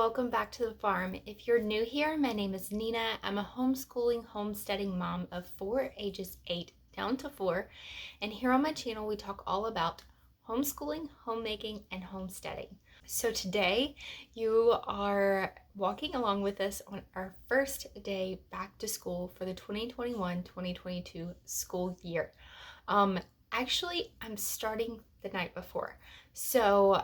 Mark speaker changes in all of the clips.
Speaker 1: welcome back to the farm. If you're new here, my name is Nina. I'm a homeschooling, homesteading mom of 4, ages 8 down to 4. And here on my channel, we talk all about homeschooling, homemaking, and homesteading. So today, you are walking along with us on our first day back to school for the 2021-2022 school year. Actually, I'm starting the night before. So,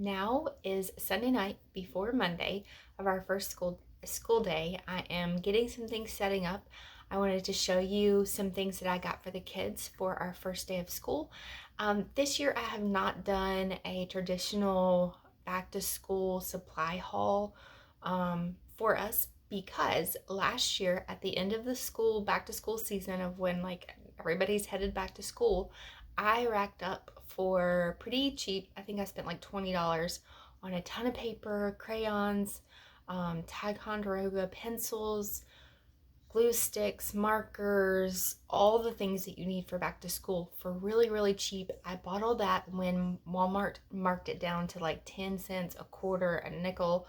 Speaker 1: now is Sunday night before Monday of our first school day. I am getting some things setting up. I wanted to show you some things that I got for the kids for our first day of school. This year I have not done a traditional back to school supply haul for us because last year at the end of the back to school season of when like everybody's headed back to school, I racked up for pretty cheap. I think I spent like $20 on a ton of paper, crayons, Ticonderoga pencils, glue sticks, markers, all the things that you need for back to school for really, really cheap. I bought all that when Walmart marked it down to like 10 cents, a quarter, a nickel,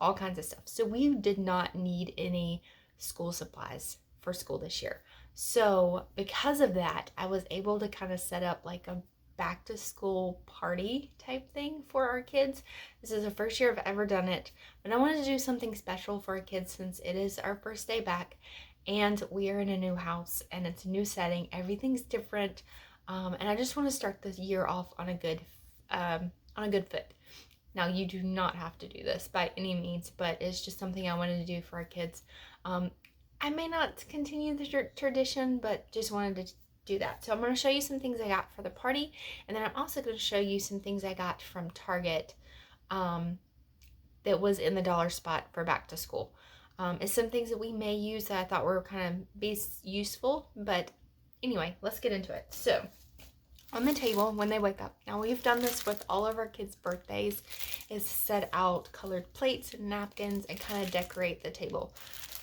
Speaker 1: all kinds of stuff. So we did not need any school supplies for school this year. So because of that, I was able to kind of set up like a back to school party type thing for our kids. This is the first year I've ever done it, but I wanted to do something special for our kids since it is our first day back and we are in a new house and it's a new setting. Everything's different. And I just want to start this year off on a good foot. Now, you do not have to do this by any means, but it's just something I wanted to do for our kids. I may not continue the tradition, but just wanted to do that. So I'm going to show you some things I got for the party, and then I'm also going to show you some things I got from Target that was in the dollar spot for back to school. It's some things that we may use that I thought were kind of be useful, but anyway, let's get into it. So on the table when they wake up. Now we've done this with all of our kids' birthdays, is set out colored plates and napkins and kind of decorate the table.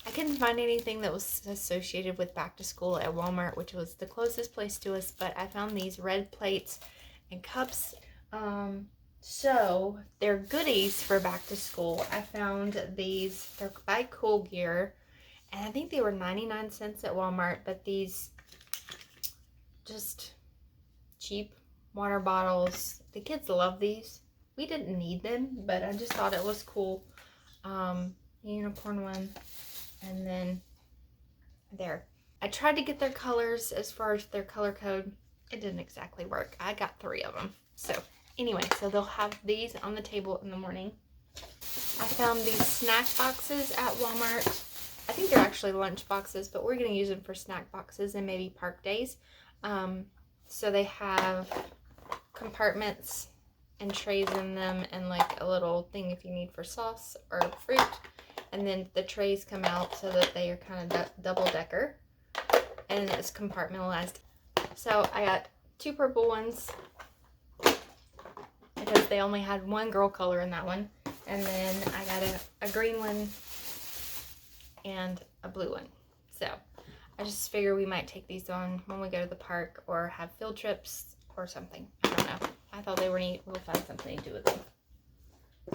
Speaker 1: I couldn't find anything that was associated with back to school at Walmart, which was the closest place to us, but I found these red plates and cups. So they're goodies for back to school. I found these, they're by Cool Gear, and I think they were 99 cents at Walmart, but these just cheap water bottles. The kids love these. We didn't need them, but I just thought it was cool. Unicorn one, and then there. I tried to get their colors as far as their color code. It didn't exactly work. I got 3 of them. So anyway, so they'll have these on the table in the morning. I found these snack boxes at Walmart. I think they're actually lunch boxes, but we're going to use them for snack boxes and maybe park days. So they have compartments and trays in them and like a little thing if you need for sauce or fruit. And then the trays come out so that they are kind of double decker and it's compartmentalized. So I got 2 purple ones because they only had 1 girl color in that one. And then I got a green one and a blue one. So I just figure we might take these on when we go to the park or have field trips or something. I don't know. I thought they were neat. We'll find something to do with them.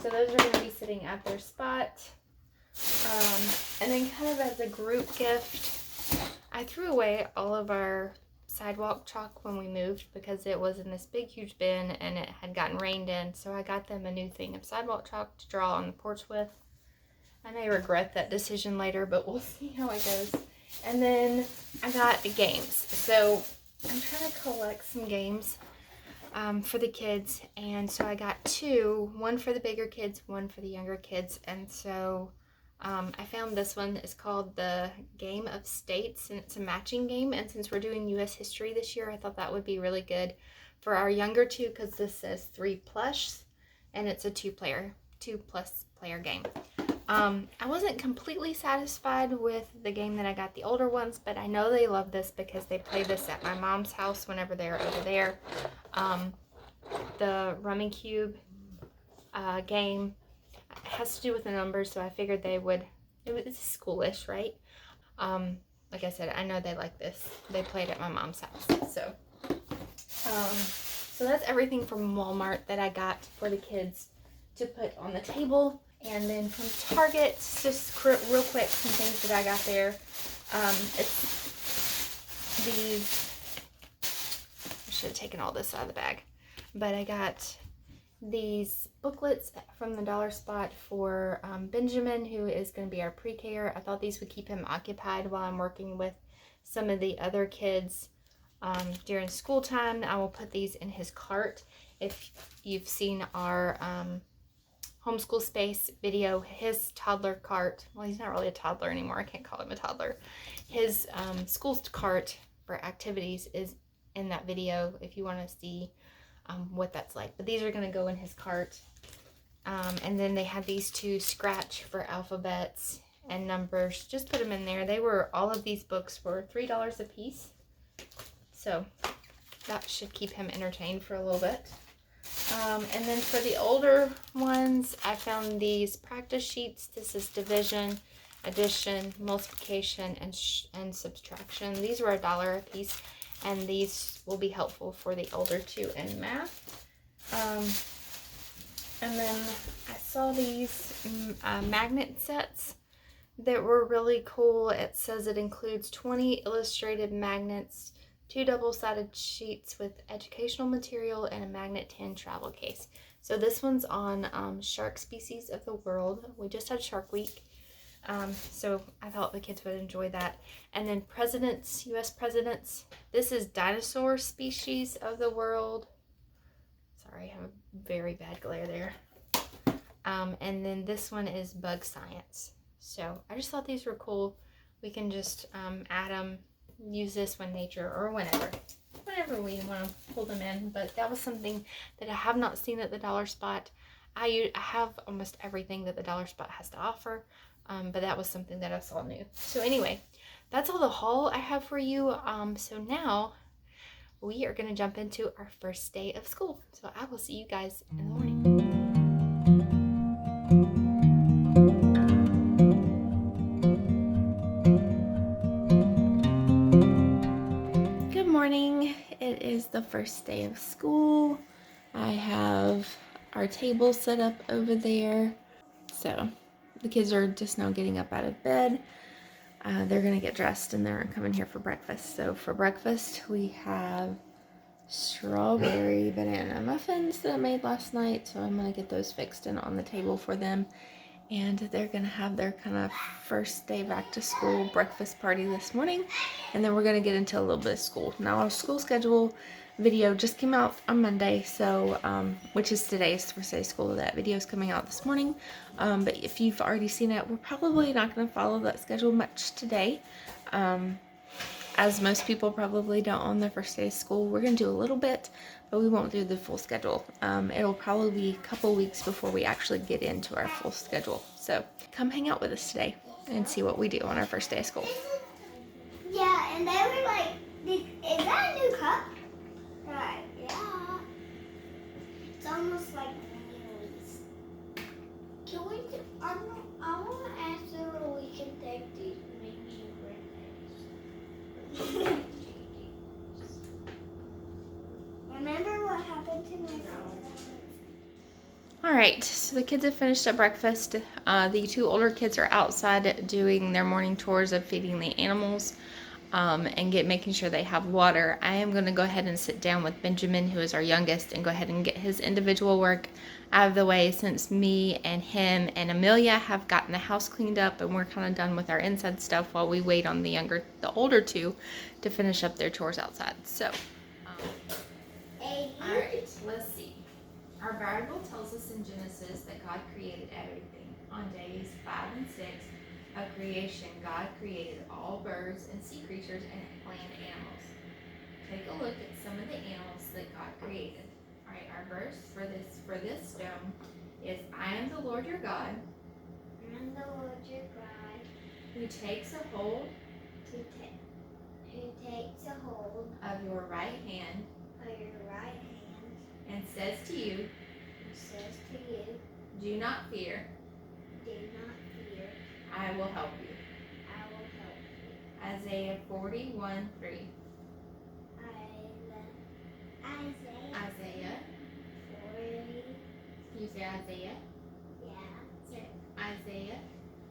Speaker 1: So those are going to be sitting at their spot. And then kind of as a group gift, I threw away all of our sidewalk chalk when we moved because it was in this big huge bin and it had gotten rained in. So I got them a new thing of sidewalk chalk to draw on the porch with. I may regret that decision later, but we'll see how it goes. And then I got games. So I'm trying to collect some games for the kids. And so I got 2, one for the bigger kids, one for the younger kids. And so I found this one. It's called the Game of States, and it's a matching game. And since we're doing U.S. history this year, I thought that would be really good for our younger 2 because this says 3+, and it's a 2+ player game. I wasn't completely satisfied with the game that I got the older ones, but I know they love this because they play this at my mom's house whenever they're over there. The Rummy Cube game has to do with the numbers, so I figured they would. It's schoolish, right? Like I said, I know they like this. They played at my mom's house. So that's everything from Walmart that I got for the kids to put on the table. And then from Target, just real quick, some things that I got there. It's these, I should have taken all this out of the bag, but I got these booklets from the Dollar Spot for Benjamin, who is going to be our pre-K-er. I thought these would keep him occupied while I'm working with some of the other kids during school time. I will put these in his cart. If you've seen our Homeschool Space video, his toddler cart, well, he's not really a toddler anymore, I can't call him a toddler, his school cart for activities is in that video if you want to see what that's like. But these are going to go in his cart. And then they had these two scratch for alphabets and numbers. Just put them in there. All of these books were $3 a piece, so that should keep him entertained for a little bit. And then for the older ones, I found these practice sheets. This is division, addition, multiplication, and subtraction. These were $1 a piece, and these will be helpful for the older two in math. And then I saw these magnet sets that were really cool. It says it includes 20 illustrated magnets, 2 double-sided sheets with educational material, and a magnet tin travel case. So this one's on shark species of the world. We just had Shark Week, so I thought the kids would enjoy that. And then presidents, U.S. presidents. This is dinosaur species of the world. Sorry, I have a very bad glare there. And then this one is bug science. So I just thought these were cool. We can just add them, use this when nature, or whenever we want to pull them in. But that was something that I have not seen at the Dollar Spot. I have almost everything that the Dollar Spot has to offer, but that was something that I saw new. So anyway, that's all the haul I have for you. So now we are going to jump into our first day of school. So I will see you guys in the morning. Good morning. It is the first day of school. I have our table set up over there. So the kids are just now getting up out of bed. They're going to get dressed and they're coming here for breakfast. So for breakfast, we have strawberry banana muffins that I made last night. So I'm going to get those fixed and on the table for them. And they're going to have their kind of first day back to school breakfast party this morning. And then we're going to get into a little bit of school. Now our school schedule video just came out on Monday, so which is today's first day of school. That video is coming out this morning. But if you've already seen it, we're probably not going to follow that schedule much today. As most people probably don't on their first day of school. We're going to do a little bit, but we won't do the full schedule. It'll probably be a couple weeks before we actually get into our full schedule. So come hang out with us today and see what we do on our first day of school.
Speaker 2: Yeah, and they were like, is that a new cup? Right, yeah. It's almost like meals. Can we do, I want to ask her if we can take these and make some bread. Remember what happened to my phone?
Speaker 1: All right, so the kids have finished up breakfast. The two older kids are outside doing their morning tours of feeding the animals and making sure they have water. I am going to go ahead and sit down with Benjamin, who is our youngest, and go ahead and get his individual work out of the way, since me and him and Amelia have gotten the house cleaned up and we're kind of done with our inside stuff while we wait on the older two to finish up their chores outside. So, all right, let's see. Our Bible tells us in Genesis that God created everything. On days 5 and 6 of creation, God created all birds and sea creatures and land animals. Take a look at some of the animals that God created. All right, our verse for this stone is, I am the Lord your God.
Speaker 2: I am the Lord your God.
Speaker 1: Who takes a hold of your right hand and says to you, do not fear. I will help you. Isaiah 41:3. Isaiah. You say Isaiah?
Speaker 2: Yeah.
Speaker 1: Isaiah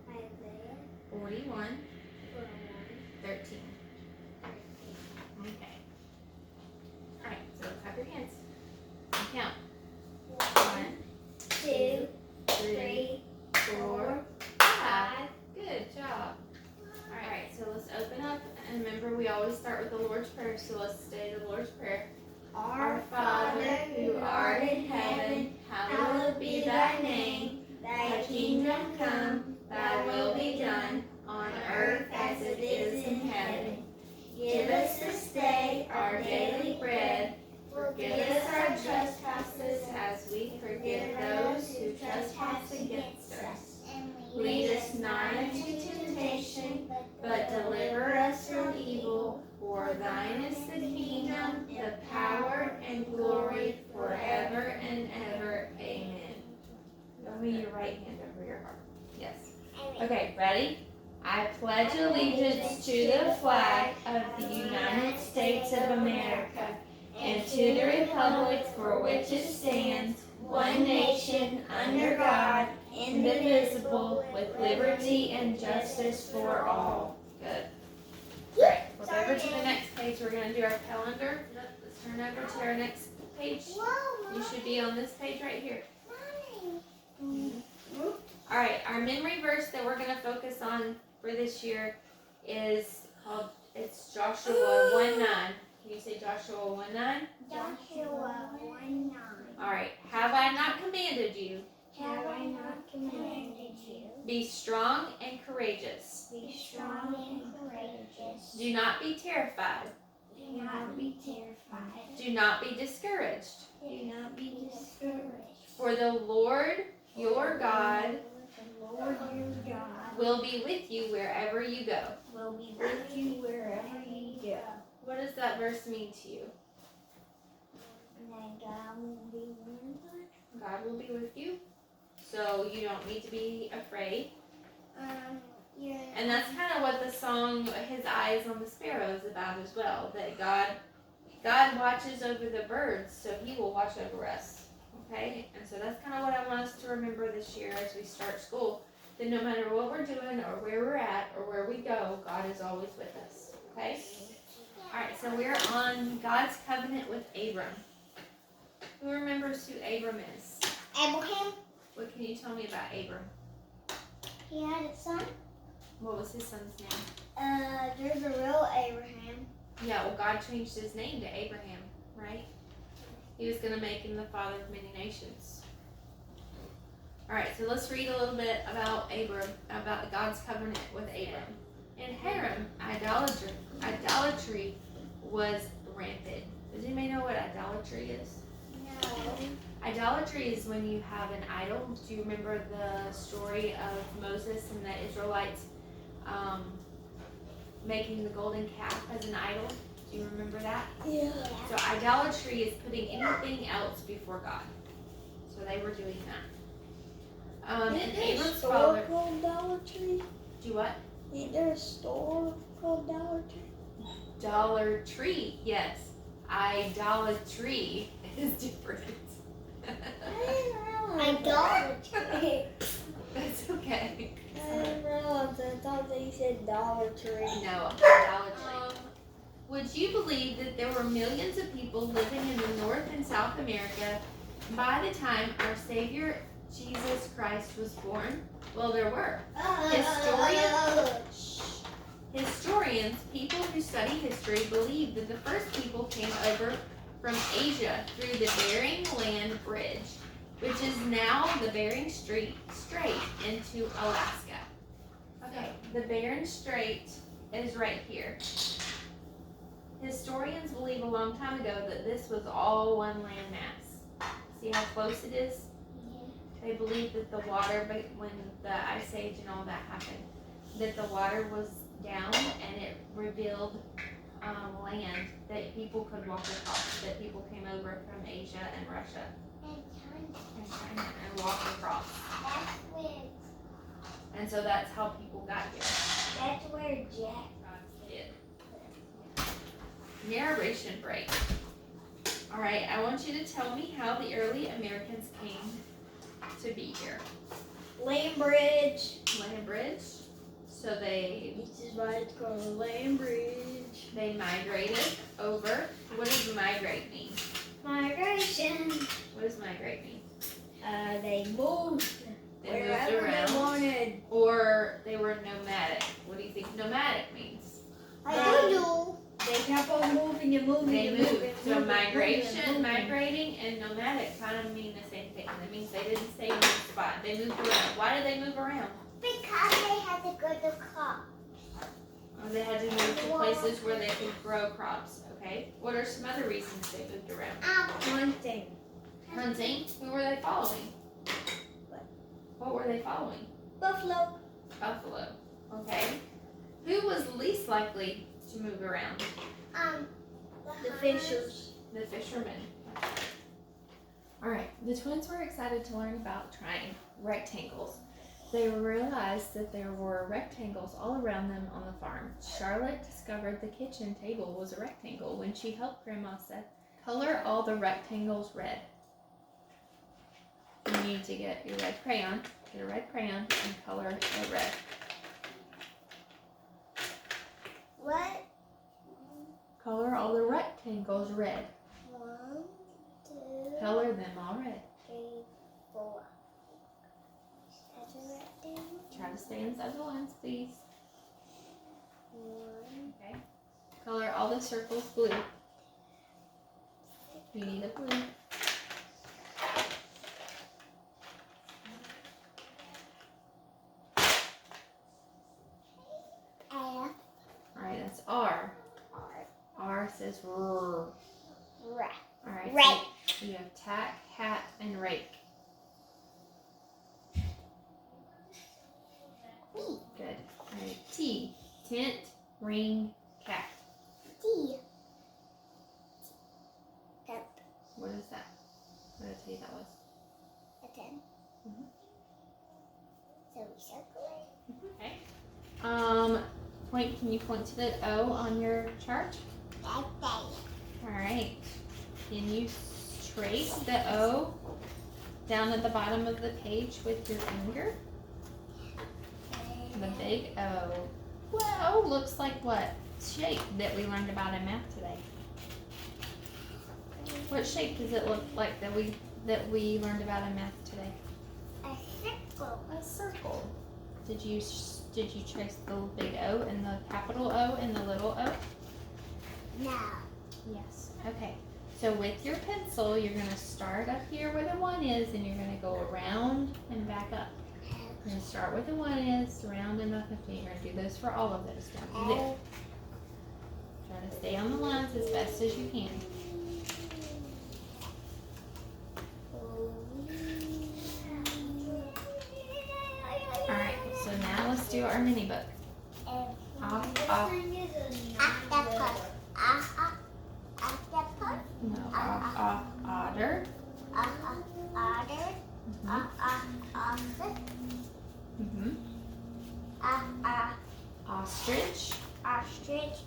Speaker 2: Isaiah
Speaker 1: 41,
Speaker 2: 41,
Speaker 1: 13.
Speaker 2: 13.
Speaker 1: Okay. Alright, so clap your hands. And count.
Speaker 2: 1, 2, 3, 4, 5.
Speaker 1: Good job. Alright, so let's open up. And remember, we always start with the Lord's Prayer. So let's say the Lord's Prayer.
Speaker 2: Our Father, who art in heaven, hallowed be thy name. Thy kingdom come, thy will be done, on earth as it is in heaven. Give us this day our daily bread. Forgive us our trespasses as we forgive those who trespass against us. Lead us not into temptation, but deliver us from evil. For thine is the kingdom, the power, and glory forever and ever. Amen.
Speaker 1: Move your right hand over your heart. Yes. Okay, ready? I pledge allegiance to the flag of the United States of America and to the republic for which it stands, one nation, under God, indivisible, with liberty and justice for all. Good. All right, flip over to the next page. We're going to do our calendar. Let's turn over to our next page. You should be on this page right here. All right, our memory verse that we're going to focus on for this year is it's Joshua 1:9. Can you say Joshua 1:9?
Speaker 2: Joshua 1:9.
Speaker 1: All right, have I not commanded you?
Speaker 2: Have I not commanded you?
Speaker 1: Be strong and courageous.
Speaker 2: Be strong and courageous.
Speaker 1: Do not be terrified.
Speaker 2: Do not be terrified.
Speaker 1: Do not be discouraged.
Speaker 2: Do not be discouraged.
Speaker 1: For the Lord your God
Speaker 2: The Lord your God
Speaker 1: will be with you wherever you go.
Speaker 2: will be with you wherever you go.
Speaker 1: What does that verse mean to you?
Speaker 2: And God will be with you.
Speaker 1: God will be with you, so you don't need to be afraid. And that's kind of what the song His Eyes on the Sparrow is about as well, that God watches over the birds, so He will watch over us. Okay? And so that's kind of what I want us to remember this year as we start school, that no matter what we're doing or where we're at or where we go, God is always with us. Okay? Alright, so we're on God's covenant with Abram. Who remembers who Abram is?
Speaker 2: Abraham,
Speaker 1: What can you tell me about Abram?
Speaker 2: he had a son.
Speaker 1: What was his son's name?
Speaker 2: There's a real Abraham.
Speaker 1: Yeah, well, God changed his name to Abraham, right? He was going to make him the father of many nations. All right, so let's read a little bit about Abram, about God's covenant with Abram. In Haran, idolatry was rampant. Does anybody know what idolatry is?
Speaker 2: No.
Speaker 1: Idolatry is when you have an idol. Do you remember the story of Moses and the Israelites making the golden calf as an idol? Do you remember that?
Speaker 2: Yeah.
Speaker 1: So idolatry is putting anything else before God. So they were doing that. And Abram's father.
Speaker 2: Called Dollar Tree?
Speaker 1: Do what?
Speaker 2: Ain't there a store called Dollar Tree?
Speaker 1: Dollar Tree, yes. Idolatry is different.
Speaker 2: Idolatry.
Speaker 1: That's okay.
Speaker 2: I didn't realize. I thought they said Dollar Tree.
Speaker 1: No, idolatry. Would you believe that there were millions of people living in the North and South America by the time our Savior Jesus Christ was born? Well, there were. Historians, people who study history, believe that the first people came over from Asia through the Bering Land Bridge, which is now the Bering Strait into Alaska. Okay, the Bering Strait is right here. Historians believe a long time ago that this was all one landmass. See how close it is? They believe that the water, when the Ice Age and all that happened, that the water was down and it revealed land that people could walk across, that people came over from Asia and Russia and China and walked across. And so that's how people got here.
Speaker 2: That's where Jack
Speaker 1: did. Narration break. All right, I want you to tell me how the early Americans came to be here.
Speaker 2: Land bridge.
Speaker 1: Land bridge. So they
Speaker 2: This is why it's called a land bridge.
Speaker 1: migrated over. What does migrate mean?
Speaker 2: Migration.
Speaker 1: What does migrate mean?
Speaker 2: They moved.
Speaker 1: They moved
Speaker 2: Wherever
Speaker 1: around.
Speaker 2: they wanted.
Speaker 1: Or they were nomadic. What do you think nomadic means?
Speaker 2: I don't know. They kept on moving and moving
Speaker 1: They
Speaker 2: and
Speaker 1: moved.
Speaker 2: moving.
Speaker 1: So
Speaker 2: moving,
Speaker 1: migration,
Speaker 2: moving.
Speaker 1: migrating, and nomadic kind of mean the same thing. That means they didn't stay in one spot. They moved around. Why did they move around?
Speaker 2: Because they had to go to crop.
Speaker 1: They had to move to places where they could grow crops. Okay. What are some other reasons they moved around?
Speaker 2: Hunting.
Speaker 1: Hunting. Who were they following? What were they following?
Speaker 2: Buffalo.
Speaker 1: Buffalo. Okay. Who was least likely to move around?
Speaker 2: The fishers.
Speaker 1: The fishermen. All right. The twins were excited to learn about trying rectangles. They realized that there were rectangles all around them on the farm. Charlotte discovered the kitchen table was a rectangle when she helped Grandma Seth color all the rectangles red. You need to get your red crayon. Get a red crayon and color it red.
Speaker 2: What?
Speaker 1: Color all the rectangles red.
Speaker 2: 1, 2,
Speaker 1: Color them all red.
Speaker 2: 3, 4. That's a rectangle.
Speaker 1: Try to stay inside the lines, please.
Speaker 2: 1.
Speaker 1: Okay. Color all the circles blue. You need a blue.
Speaker 2: F.
Speaker 1: Alright, that's R.
Speaker 2: R.
Speaker 1: R says R.
Speaker 2: R.
Speaker 1: Alright,
Speaker 2: Rake.
Speaker 1: so you have tack, hat, and rake.
Speaker 2: B.
Speaker 1: Good. Alright, T. Tent, ring, cat.
Speaker 2: T. Tent.
Speaker 1: What is that? What did I tell you that was?
Speaker 2: A tent.
Speaker 1: Mhm.
Speaker 2: So we circle it.
Speaker 1: Okay. Can you point to the O on your chart?
Speaker 2: Like that.
Speaker 1: Alright. Can you trace the O down at the bottom of the page with your finger? The big O. Well, looks like what shape that we learned about in math today? What shape does it look like that we learned about in math today?
Speaker 2: A circle.
Speaker 1: A circle. Did you trace the big O and the capital O and the little O?
Speaker 2: No.
Speaker 1: Yes. Okay. So with your pencil, you're going to start up here where the 1 is, and you're going to go around and back up. You're going to start where the 1 is, around and up, and you're going to do those for all of those down to there. Try to stay on the lines as best as you can. Alright, so now let's do our mini book. Off.
Speaker 2: Octopus. Octopus.
Speaker 1: No, off, otter.
Speaker 2: Otter. Ostrich.
Speaker 1: Mm-hmm. Ostrich.
Speaker 2: Ostrich.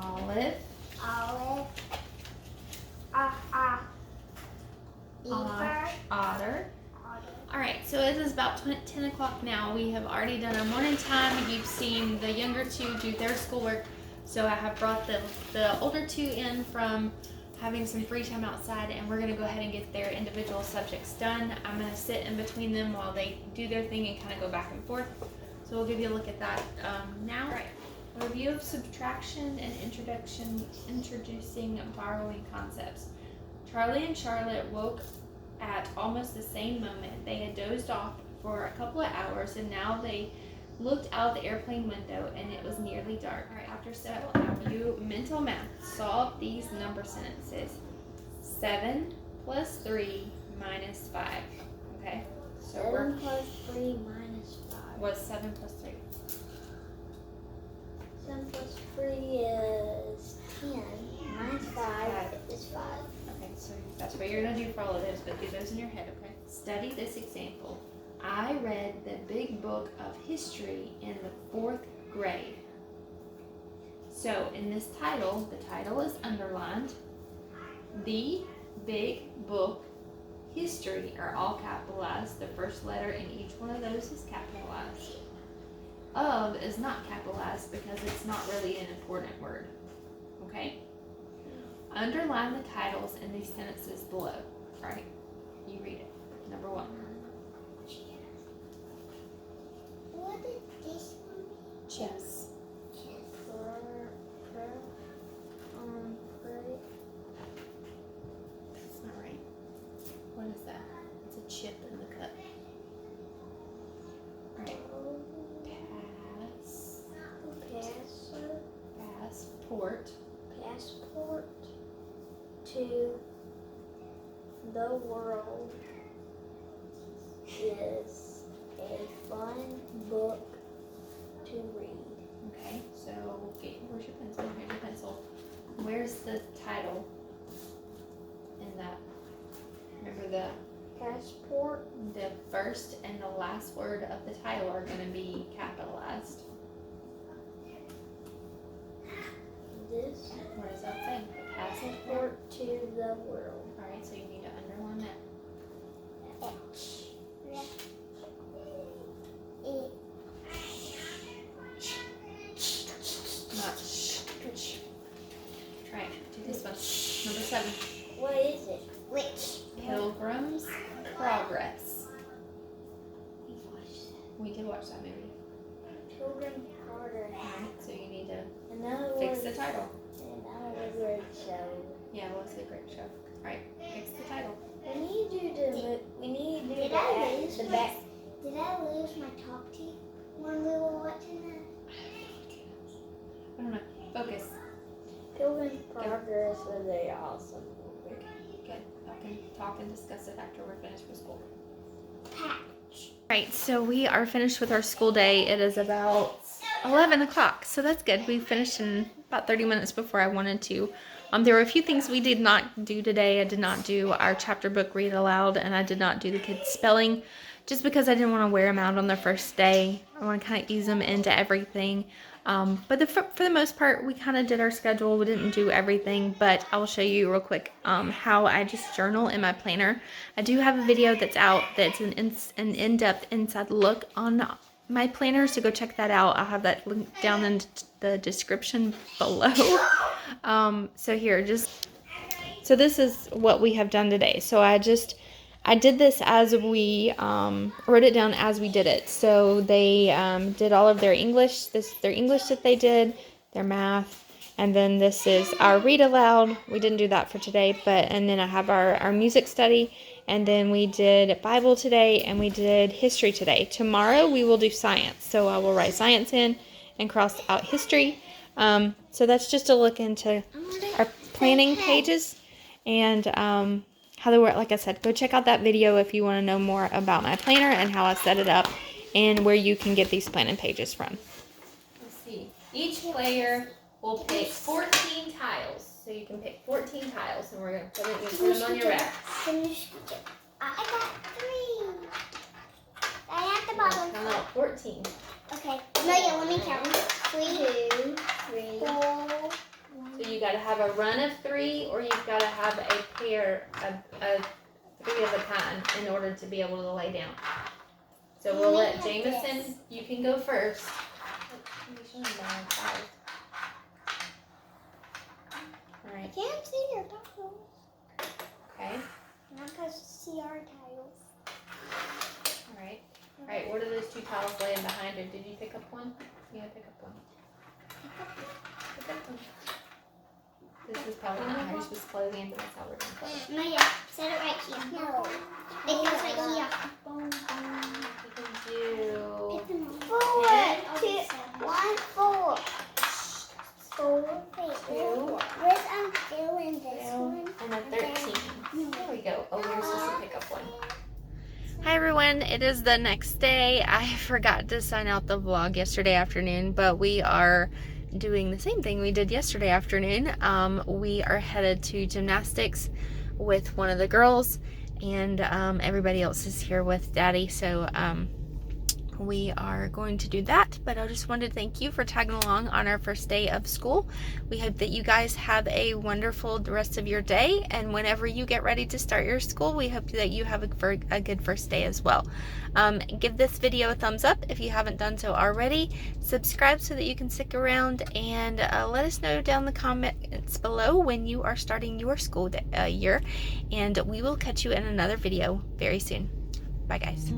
Speaker 1: Olive.
Speaker 2: Olive. Beaver.
Speaker 1: Otter. Alright, so it is about 10 o'clock now. We have already done our morning time. You've seen the younger two do their schoolwork. So I have brought the older two in from having some free time outside, and we're going to go ahead and get their individual subjects done. I'm going to sit in between them while they do their thing and kind of go back and forth. So we'll give you a look at that now. All right. A review of subtraction and introducing borrowing concepts. Charlie and Charlotte woke at almost the same moment. They had dozed off for a couple of hours, and now they looked out the airplane window, and it was nearly dark. All right, after several hours, mental math. Solve these number sentences. 7 plus 3 minus 5. Okay, so
Speaker 2: 7 plus 3 minus 5.
Speaker 1: What's 7 plus 3?
Speaker 2: 7 plus 3 is 10. Minus 5 is 5.
Speaker 1: Okay, so that's what you're going to do for all of those, but do those in your head, okay? Study this example. I read the big book of history in the 4th grade. So in this title, the title is underlined. The big book history are all capitalized. The first letter in each one of those is capitalized. Of is not capitalized because it's not really an important word. Okay? Underline the titles in these sentences below. Right? You read it. Number 1.
Speaker 2: What is this one?
Speaker 1: Chess. That's not right. What is that? It's a chip in the cup. Right. Passport.
Speaker 2: Passport to the world is a fun book to read.
Speaker 1: Okay, so where's your pencil? Here's your pencil. Where's the title in that? Remember the
Speaker 2: Passport.
Speaker 1: The first and the last word of the title are going to be capitalized.
Speaker 2: This.
Speaker 1: What does that say?
Speaker 2: Passport to the world.
Speaker 1: Alright, so you need to underline that.
Speaker 2: H.
Speaker 1: Not sh. Try it. Do this one. Number 7.
Speaker 2: What is it? Which?
Speaker 1: Pilgrim's Progress. We did watch that movie.
Speaker 2: Pilgrim's Progress.
Speaker 1: Alright, so you need to
Speaker 2: Another
Speaker 1: fix the title.
Speaker 2: Another word show.
Speaker 1: Yeah, it was a great show. Alright, fix the title.
Speaker 2: We need you to the back. Did I lose my top teeth when we were watching that?
Speaker 1: I don't know. Focus.
Speaker 2: Pilgrim's Progress was a awesome movie.
Speaker 1: Good. Y'all can talk and discuss it after we're finished with school.
Speaker 2: Patch.
Speaker 1: Right, so we are finished with our school day. It is about 11 o'clock, so that's good. We finished in about 30 minutes before I wanted to. There were a few things we did not do today. I did not do our chapter book read aloud, and I did not do the kids' spelling just because I didn't want to wear them out on their first day. I want to kind of ease them into everything. But for the most part, we kind of did our schedule. We didn't do everything, but I will show you real quick how I just journal in my planner. I do have a video that's out that's an in-depth inside look on my planner, so go check that out. I'll have that link down in the description below. So this is what we have done today. So I did this as we wrote it down as we did it. So they did all of their English. This is their English that they did, their math, and then this is our read aloud. We didn't do that for today, and then I have our music study, and then we did Bible today, and we did history today. Tomorrow we will do science. So I will write science in and cross out history. So that's just a look into our planning pages and how they work. Like I said, go check out that video if you want to know more about my planner and how I set it up and where you can get these planning pages from. Let's see. Each player will pick 14 tiles. So you can pick 14 tiles, and we're going to put them on your rack.
Speaker 2: I got 3. I have the bottom.
Speaker 1: Count out 14.
Speaker 2: Okay. No, yeah, let me count. 3, 2, 3, 4.
Speaker 1: So you got to have a run of 3, or you've got to have a pair of 3 of a kind in order to be able to lay down. So we'll let Jameson, you can go first. All
Speaker 2: I
Speaker 1: right.
Speaker 2: can't see your tiles.
Speaker 1: Okay.
Speaker 2: I'm not supposed to see our tiles.
Speaker 1: All right. All right. What are those 2 tiles laying behind her? Did you pick up one? Yeah, pick up one. Pick up one. This is probably not how you're supposed to play the game, but that's how we're going to play it.
Speaker 2: No, yeah. Set it right here. No. It goes right here.
Speaker 1: You can do...
Speaker 2: 4, 2, 1, 4. 4. Where's I'm doing this one?
Speaker 1: And a 13. There we go. Oh, we're supposed to pick up one. Hi everyone, it is the next day. I forgot to sign out the vlog yesterday afternoon, but we are doing the same thing we did yesterday afternoon. We are headed to gymnastics with one of the girls, and everybody else is here with Daddy, so we are going to do that. But I just wanted to thank you for tagging along on our first day of school. We hope that you guys have a wonderful rest of your day, and whenever you get ready to start your school, we hope that you have a good first day as well. Give this video a thumbs up if you haven't done so already. Subscribe so that you can stick around, and let us know down in the comments below when you are starting your school year, and we will catch you in another video very soon. Bye guys.